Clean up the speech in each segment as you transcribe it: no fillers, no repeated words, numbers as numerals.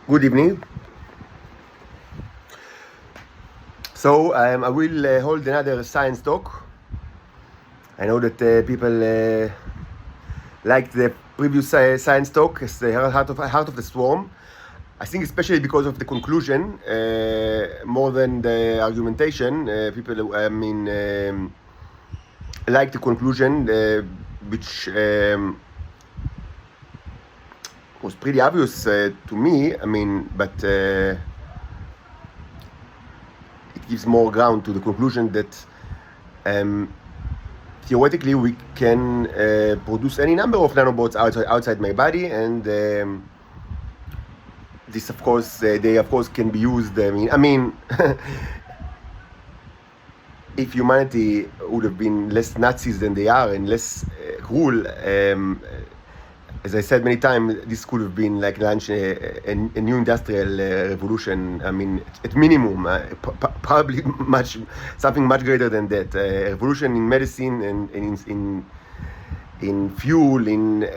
Good evening. So I will hold another science talk. I know that people liked the previous science talk, it's the heart of the storm. I think especially because of the conclusion, more than the argumentation. People, like the conclusion, which was pretty obvious to me. But it gives more ground to the conclusion that theoretically we can produce any number of nanobots outside my body, and this, of course, they of course can be used. If humanity would have been less Nazis than they are and less cruel, as I said many times, this could have been like launch a new industrial revolution. At minimum, probably something much greater than that. A revolution in medicine and in fuel, in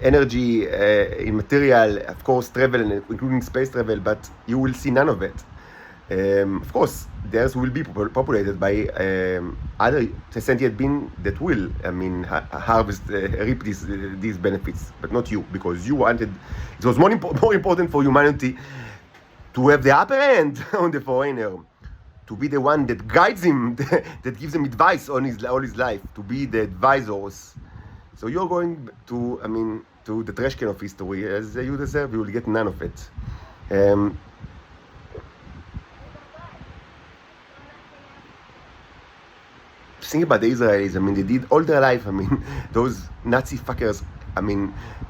energy, in material, of course, travel, including space travel. But you will see none of it. Of course, theirs will be populated by other sentient beings that will, harvest, reap these benefits, but not you, because you wanted. It was more important for humanity to have the upper hand on the foreigner, to be the one that guides him, that gives him advice on all his life, to be the advisors. So you're going to the trash can of history, as you deserve. You will get none of it. Think about the Israelis. They did all their life. Those Nazi fuckers.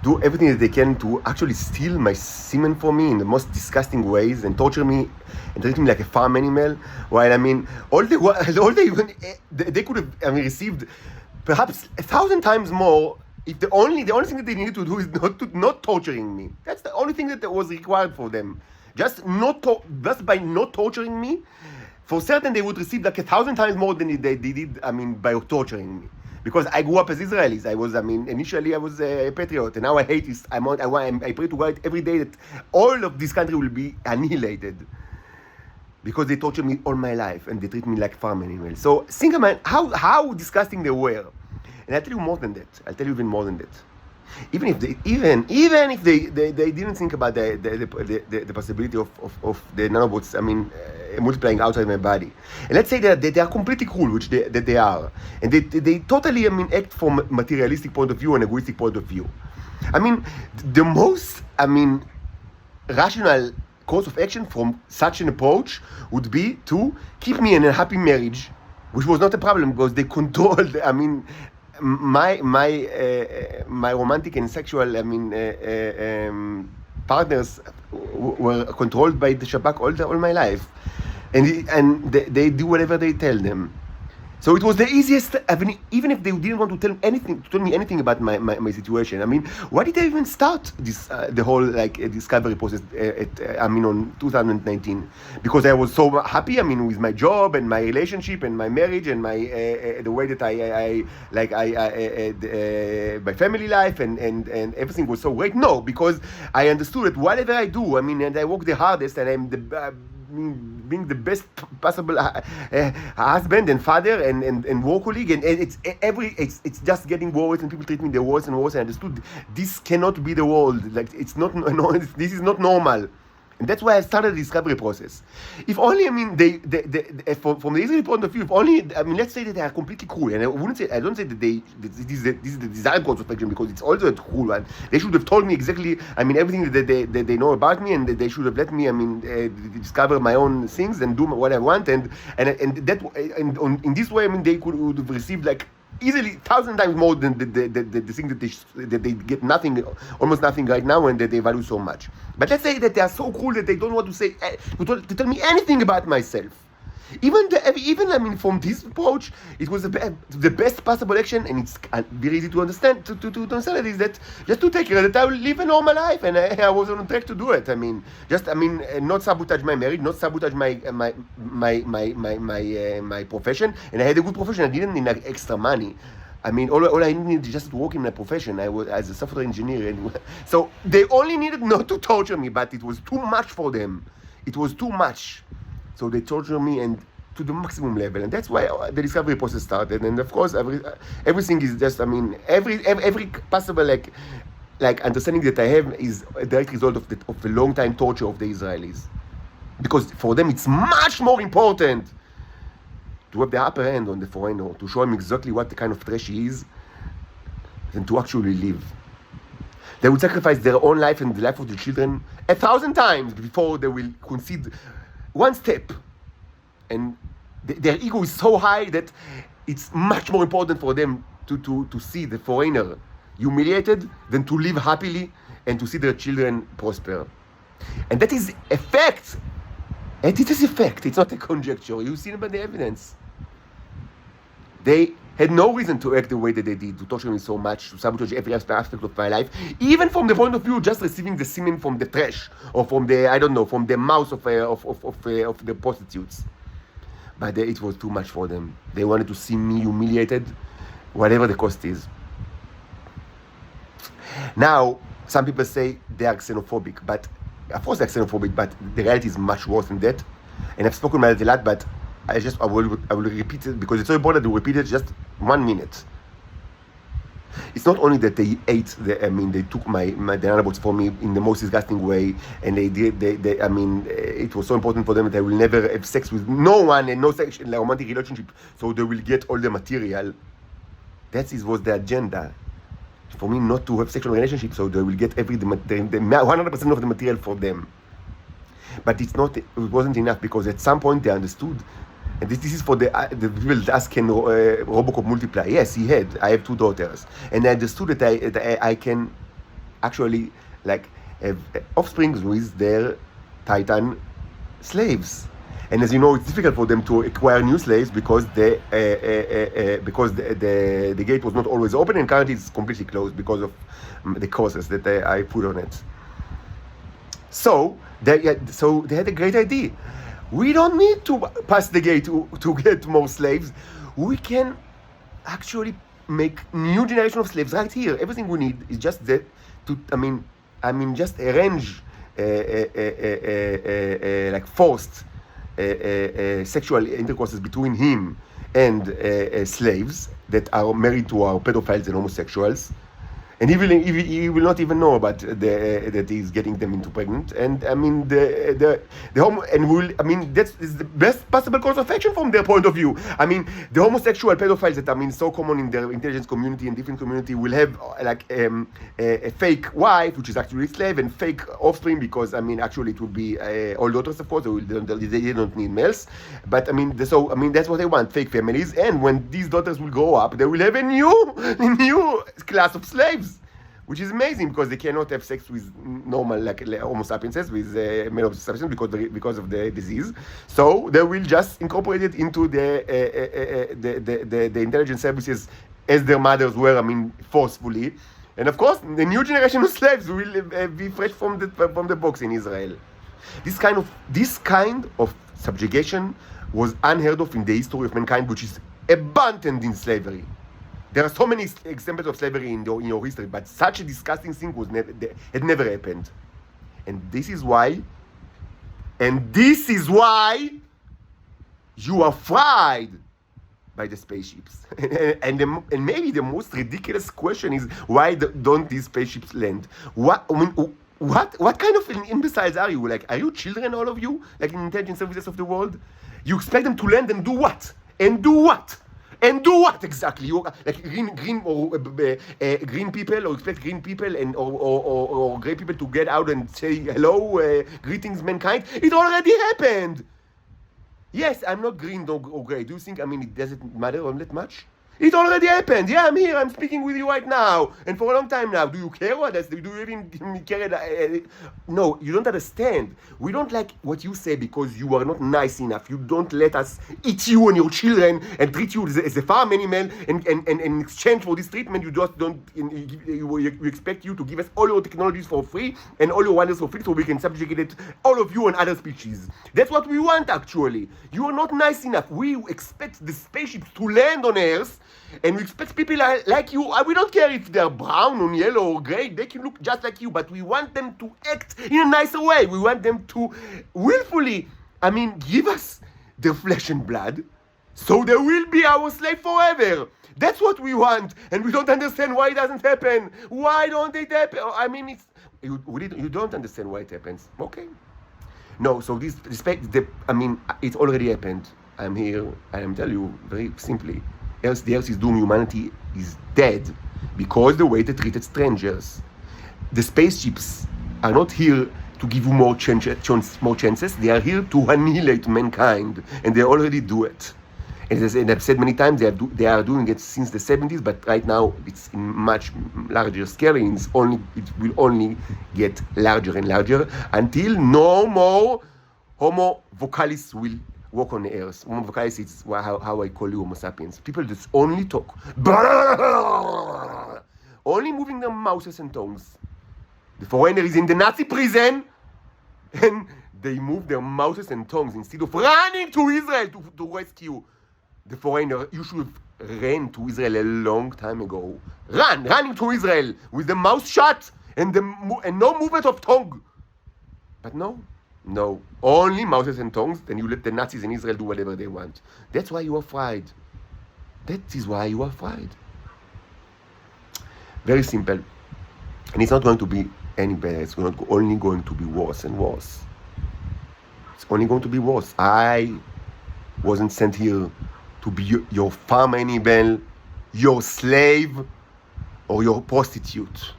Do everything that they can to actually steal my semen from me in the most disgusting ways and torture me and treat me like a farm animal. While they could have received perhaps 1,000 times more if the only thing that they needed to do is not torturing me. That's the only thing that was required for them. Just by not torturing me. For certain, they would receive like 1,000 times more than they did, by torturing me. Because I grew up as Israelis. Initially I was a patriot, and now I hate this. I pray to God every day that all of this country will be annihilated. Because they tortured me all my life, and they treat me like farm animals. So think about how disgusting they were. And I'll tell you more than that. I'll tell you even more than that. Even if they didn't think about the possibility of the nanobots, multiplying outside my body, and let's say that they are completely cruel, which they are, and they totally act from materialistic point of view and egoistic point of view. The most rational course of action from such an approach would be to keep me in a happy marriage, which was not a problem because they controlled. My romantic and sexual partners were controlled by the Shabak all my life, and they do whatever they tell them. So it was the easiest, even if they didn't want to tell me anything about my situation. Why did I even start this the whole discovery process on 2019? Because I was so happy, with my job and my relationship and my marriage and my the way that my family life and everything was so great. No, because I understood that whatever I do, and I work the hardest, and I'm the being the best possible husband and father and work colleague, and it's just getting worse, and people treat me the worse and worse. I understood this cannot be the world. It's not this is not normal. And that's why I started the discovery process. If only, from the Israeli point of view, if only, let's say that they are completely cruel, and I don't say that this is the desired course of action, because it's also a cruel one. They should have told me exactly, everything that they know about me, and they should have let me, discover my own things and do what I want, and in this way, they would have received easily 1,000 times more than the thing that they get nothing, almost nothing right now, and that they value so much. But let's say that they are so cruel that they don't want to tell me anything about myself. Even from this approach, it was the best possible action, and it's very easy to understand. To understand it is that just to take care that I will live a normal life, and I was on track to do it. Not sabotage my marriage, not sabotage my profession, and I had a good profession. I didn't need extra money. I mean, all I needed is just to work in my profession. I was as a software engineer, and so they only needed not to torture me, but it was too much for them. It was too much, so they tortured me and to the maximum level, and that's why the discovery process started. And of course, everything is just, I mean, every possible like understanding that I have is a direct result of the long time torture of the Israelis, because for them it's much more important to have the upper hand on the foreigner, to show him exactly what the kind of trash he is, than to actually live. They would sacrifice their own life and the life of the children 1,000 times before they will concede one step. And their ego is so high that it's much more important for them to see the foreigner humiliated than to live happily and to see their children prosper. And that is a fact. And it is a fact. It's not a conjecture. You've seen it by the evidence. They had no reason to act the way that they did, to torture me so much, to sabotage every aspect of my life, even from the point of view just receiving the semen from the trash, or from the, I don't know, from the mouth of the prostitutes. But it was too much for them. They wanted to see me humiliated, whatever the cost is. Now, some people say they are xenophobic, but of course they're xenophobic, but the reality is much worse than that. And I've spoken about it a lot, but I will repeat it because it's so important to repeat it just 1 minute. It's not only that they ate they took my nanobots for me in the most disgusting way, and it was so important for them that I will never have sex with no one and no sexual romantic relationship, so they will get all the material. That was the agenda. For me not to have sexual relationship, so they will get 100% of the material for them. But it wasn't enough, because at some point they understood, and this is for the people that ask, can Robocop multiply? Yes, he had. I have 2 daughters, and I understood that I can actually have offsprings with their Titan slaves. And as you know, it's difficult for them to acquire new slaves because the gate was not always open, and currently it's completely closed because of the courses that I put on it. So they had a great idea. We don't need to pass the gate to get more slaves. We can actually make new generation of slaves right here. Everything we need is just that just arrange forced sexual intercourses between him and slaves that are married to our pedophiles and homosexuals, and he will not even know about that he's getting them into pregnant. And the that is the best possible course of action from their point of view. The homosexual pedophiles that so common in the intelligence community and different community will have a fake wife, which is actually a slave, and fake offspring, because actually it will be all daughters, of course. They don't need males, but that's what they want, fake families. And when these daughters will grow up, they will have a new class of slaves, which is amazing, because they cannot have sex with normal Homo sapiens, with male sapiens, because of the disease. So they will just incorporate it into the intelligence services as their mothers were, forcefully. And of course, the new generation of slaves will be fresh from the box in Israel. This kind of subjugation was unheard of in the history of mankind, which is abundant in slavery. There are so many examples of slavery in your history, but such a disgusting thing had never happened. And this is why you are fried by the spaceships. and maybe the most ridiculous question is, why don't these spaceships land? What kind of imbeciles are you? Are you children, all of you? In intelligence services of the world? You expect them to land and do what? And do what exactly? You green people, or expect green people or gray people to get out and say hello, greetings, mankind? It already happened. Yes, I'm not green or gray. Do you think it doesn't matter all that much? It already happened. Yeah, I'm here. I'm speaking with you right now, and for a long time now. Do you care what else? Do you even care? No, you don't understand. We don't like what you say because you are not nice enough. You don't let us eat you and your children and treat you as a farm animal. And in exchange for this treatment, you just don't. We expect you to give us all your technologies for free and all your wonders for free, so we can subjugate all of you and other species. That's what we want, actually. You are not nice enough. We expect the spaceships to land on Earth And we expect people like you, we don't care if they're brown or yellow or gray, they can look just like you, but we want them to act in a nicer way. We want them to willfully, give us their flesh and blood, so they will be our slave forever. That's what we want, and we don't understand why it doesn't happen. Why don't it happen? You don't understand why it happens. Okay. No, so this respect, it already happened. I'm here, and I'm telling you very simply, the earth is doomed, humanity is dead, because the way they treated strangers. The spaceships are not here to give you more chances, they are here to annihilate mankind, and they already do it. And as I've said many times, they are doing it since the 70s, but right now it's in much larger scale, and it will only get larger and larger until no more Homo vocalis will walk on the earth. Homo vocalis is how I call you Homo sapiens. People just only talk. Only moving their mouths and tongues. The foreigner is in the Nazi prison, and they move their mouths and tongues instead of running to Israel to rescue the foreigner. You should have ran to Israel a long time ago. Running to Israel with the mouth shut and no movement of tongue. But no, only mouths and tongues. Then you let the Nazis in Israel do whatever they want. That's why you are fried. That is why you are fried. Very simple. And it's not going to be any better. It's only going to be worse and worse. It's only going to be worse. I wasn't sent here to be your farm animal, your slave, or your prostitute.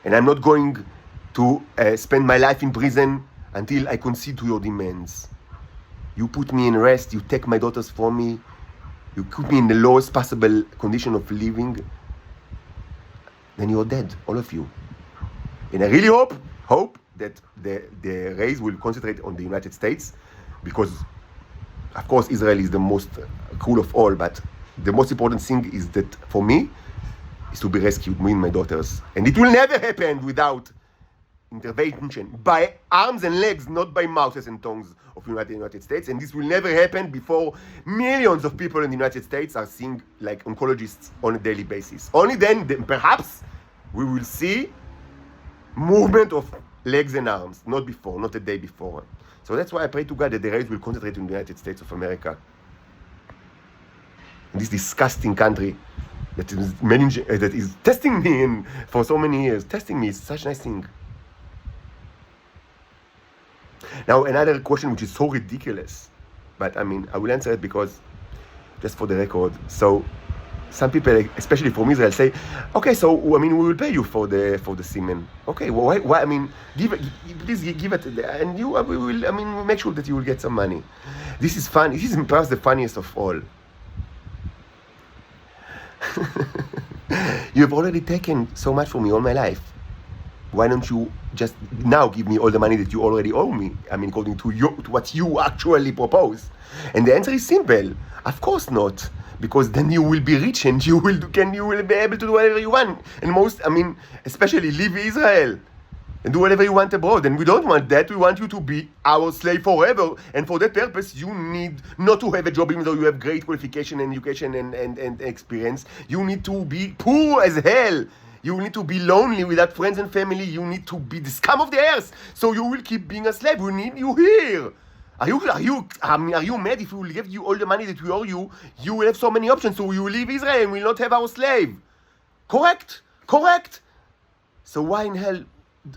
And I'm not going to spend my life in prison until I concede to your demands. You put me in rest, you take my daughters from me, you put me in the lowest possible condition of living, then you're dead, all of you. And I really hope that the race will concentrate on the United States, because of course Israel is the most cruel of all, but the most important thing is that for me is to be rescued, me and my daughters. And it will never happen without intervention by arms and legs, not by mouths and tongues of the United States. And this will never happen before millions of people in the United States are seeing like oncologists on a daily basis. Only then perhaps we will see movement of legs and arms, not before, not a day before. So that's why I pray to God that the race will concentrate in the United States of America. In this disgusting country that is testing me for so many years. Testing me is such a nice thing. Now, another question which is so ridiculous, but I will answer it because, just for the record, so some people, especially from Israel, say, okay, so we will pay you for the semen. Okay, well, why? Please give it, and we will make sure that you will get some money. This is fun. This is perhaps the funniest of all. You have already taken so much from me all my life. Why don't you just now give me all the money that you already owe me? According to what you actually propose. And the answer is simple. Of course not. Because then you will be rich and you will be able to do whatever you want. And especially leave Israel and do whatever you want abroad. And we don't want that. We want you to be our slave forever. And for that purpose, you need not to have a job even though you have great qualification and education and experience. You need to be poor as hell. You need to be lonely without friends and family. You need to be the scum of the earth. So you will keep being a slave. We need you here. Are you mad if we will give you all the money that we owe you? You will have so many options. So you will leave Israel and will not have our slave. Correct. So why in hell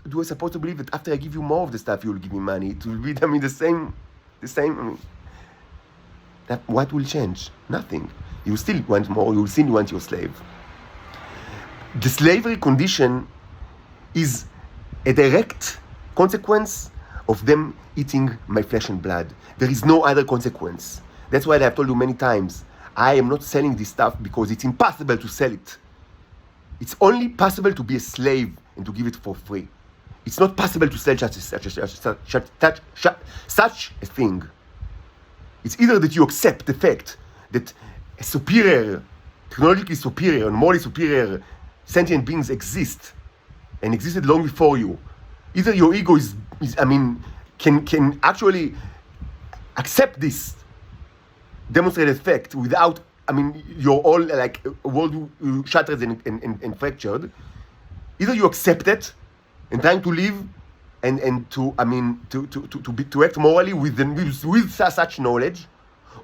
do I supposed to believe that after I give you more of the stuff, you will give me money? It will be the same. What will change? Nothing. You still want more. You still want your slave. The slavery condition is a direct consequence of them eating my flesh and blood. There is no other consequence. That's why I have told you many times, I am not selling this stuff because it's impossible to sell it. It's only possible to be a slave and to give it for free. It's not possible to sell such a thing. It's either that you accept the fact that a superior, technologically superior and morally superior sentient beings exist and existed long before you. Either your ego can actually accept this demonstrated effect without, I mean, you're all like world shattered and fractured. Either you accept it and trying to live and to, I mean, to act morally with such knowledge,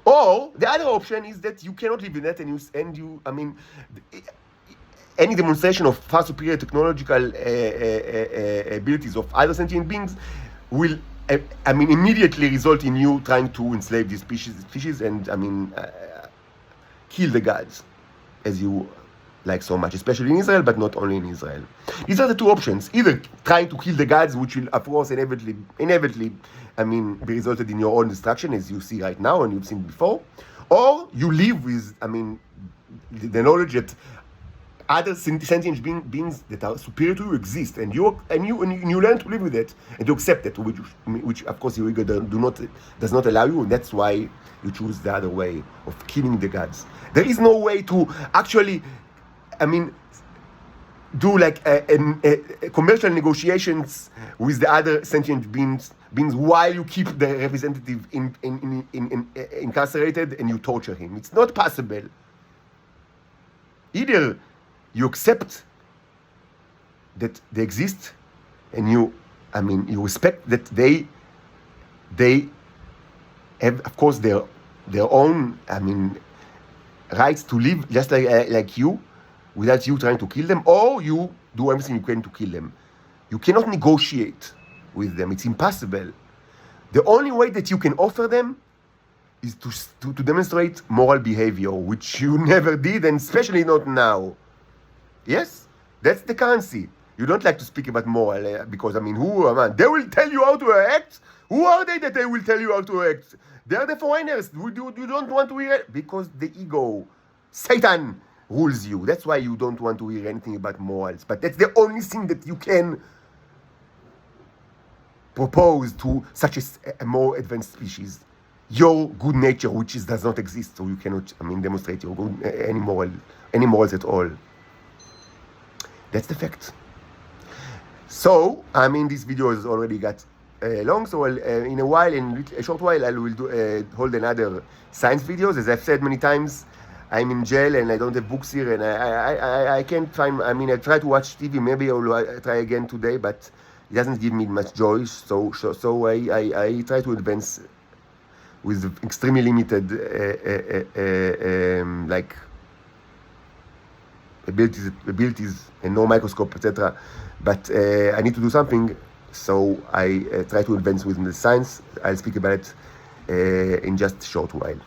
or the other option is that you cannot live in that, and you, I mean, any demonstration of far superior technological abilities of other sentient beings will, I mean, immediately result in you trying to enslave these species and, I mean, kill the gods, as you like so much, especially in Israel, but not only in Israel. These are the two options: either trying to kill the gods, which will, of course, inevitably, I mean, be resulted in your own destruction, as you see right now and you've seen before, or you live with, I mean, the knowledge that other sentient beings that are superior to you exist, and you learn to live with it and to accept it, which of course your ego does not allow you, and that's why you choose the other way of killing the gods. There is no way to actually, I mean, do like a commercial negotiations with the other sentient beings while you keep the representative incarcerated and you torture him. It's not possible. Either you accept that they exist, and you respect that they have, of course, their own, I mean, rights to live just like you, without you trying to kill them, or you do everything you can to kill them. You cannot negotiate with them. It's impossible. The only way that you can offer them is to demonstrate moral behavior, which you never did, and especially not now. Yes, that's the currency. You don't like to speak about moral because, I mean, they will tell you how to act? Who are they that they will tell you how to act? They are the foreigners. You don't want to hear it because the ego, Satan, rules you. That's why you don't want to hear anything about morals. But that's the only thing that you can propose to such a more advanced species. Your good nature, which does not exist, so you cannot, I mean, demonstrate your good, any morals at all. That's the fact. So, I mean, this video has already got long, so in a short while, I will hold another science videos. As I've said many times, I'm in jail and I don't have books here, and I can't find, I mean, I try to watch TV, maybe I'll try again today, but it doesn't give me much joy, so I try to advance with extremely limited, like, abilities and no microscope, etc. But I need to do something, so I try to advance within the science. I'll speak about it in just a short while.